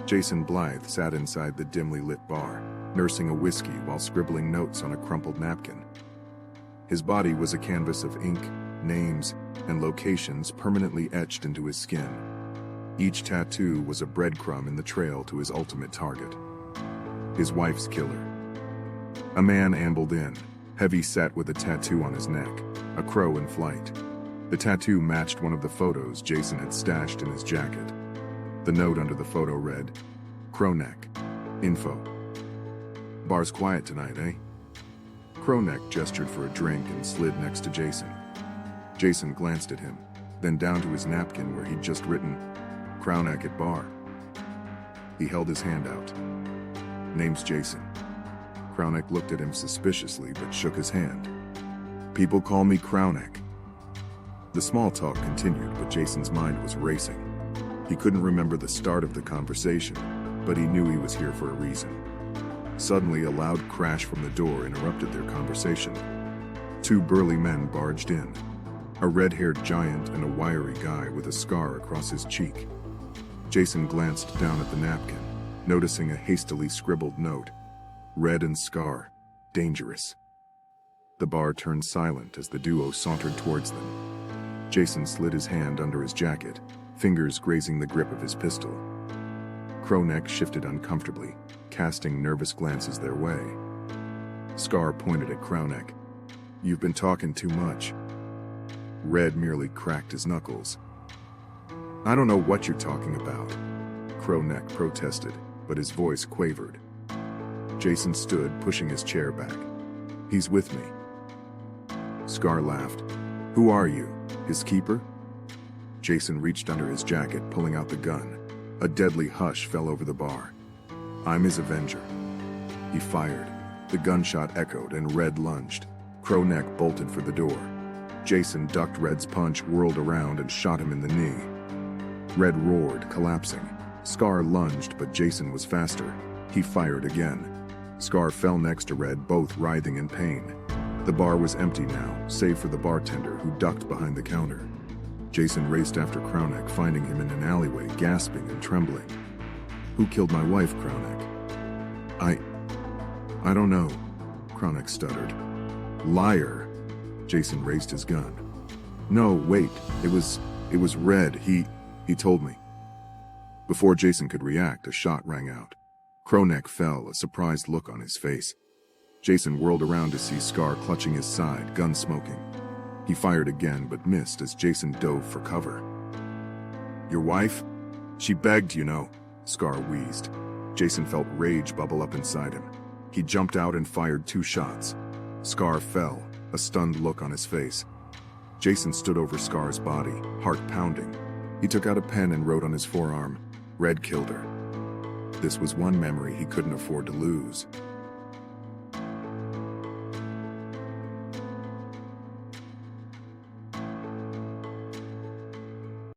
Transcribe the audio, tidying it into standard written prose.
Jason Blythe sat inside the dimly lit bar, nursing a whiskey while scribbling notes on a crumpled napkin. His body was a canvas of ink, names, and locations permanently etched into his skin. Each tattoo was a breadcrumb in the trail to his ultimate target: his wife's killer. A man ambled in, heavy-set with a tattoo on his neck, a crow in flight. The tattoo matched one of the photos Jason had stashed in his jacket. The note under the photo read, "Crowneck. Info. Bar's quiet tonight, eh?" Crowneck gestured for a drink and slid next to Jason. Jason glanced at him, then down to his napkin where he'd just written, "Crowneck at bar." He held his hand out. "Name's Jason." Crowneck looked at him suspiciously but shook his hand. "People call me Crowneck." The small talk continued, but Jason's mind was racing. He couldn't remember the start of the conversation, but he knew he was here for a reason. Suddenly, a loud crash from the door interrupted their conversation. Two burly men barged in, a red-haired giant and a wiry guy with a scar across his cheek. Jason glanced down at the napkin, noticing a hastily scribbled note, "Red and scar. Dangerous." The bar turned silent as the duo sauntered towards them. Jason slid his hand under his jacket, fingers grazing the grip of his pistol. Crowneck shifted uncomfortably, casting nervous glances their way. Scar pointed at Crowneck. "You've been talking too much." Red merely cracked his knuckles. "I don't know what you're talking about," Crowneck protested, but his voice quavered. Jason stood, pushing his chair back. "He's with me." Scar laughed. "Who are you, his keeper?" Jason reached under his jacket, pulling out the gun. A deadly hush fell over the bar. "I'm his avenger." He fired. The gunshot echoed and Red lunged. Crowneck bolted for the door. Jason ducked Red's punch, whirled around, and shot him in the knee. Red roared, collapsing. Scar lunged, but Jason was faster. He fired again. Scar fell next to Red, both writhing in pain. The bar was empty now, save for the bartender, who ducked behind the counter. Jason raced after Crowneck, finding him in an alleyway, gasping and trembling. "Who killed my wife, Crowneck?" I don't know," Crowneck stuttered. "Liar." Jason raised his gun. "No, wait, it was Red, he told me." Before Jason could react, a shot rang out. Crowneck fell, a surprised look on his face. Jason whirled around to see Scar clutching his side, gun smoking. He fired again, but missed as Jason dove for cover. "Your wife? She begged, you know," Scar wheezed. Jason felt rage bubble up inside him. He jumped out and fired 2 shots. Scar fell, a stunned look on his face. Jason stood over Scar's body, heart pounding. He took out a pen and wrote on his forearm, "Red killed her." This was one memory he couldn't afford to lose.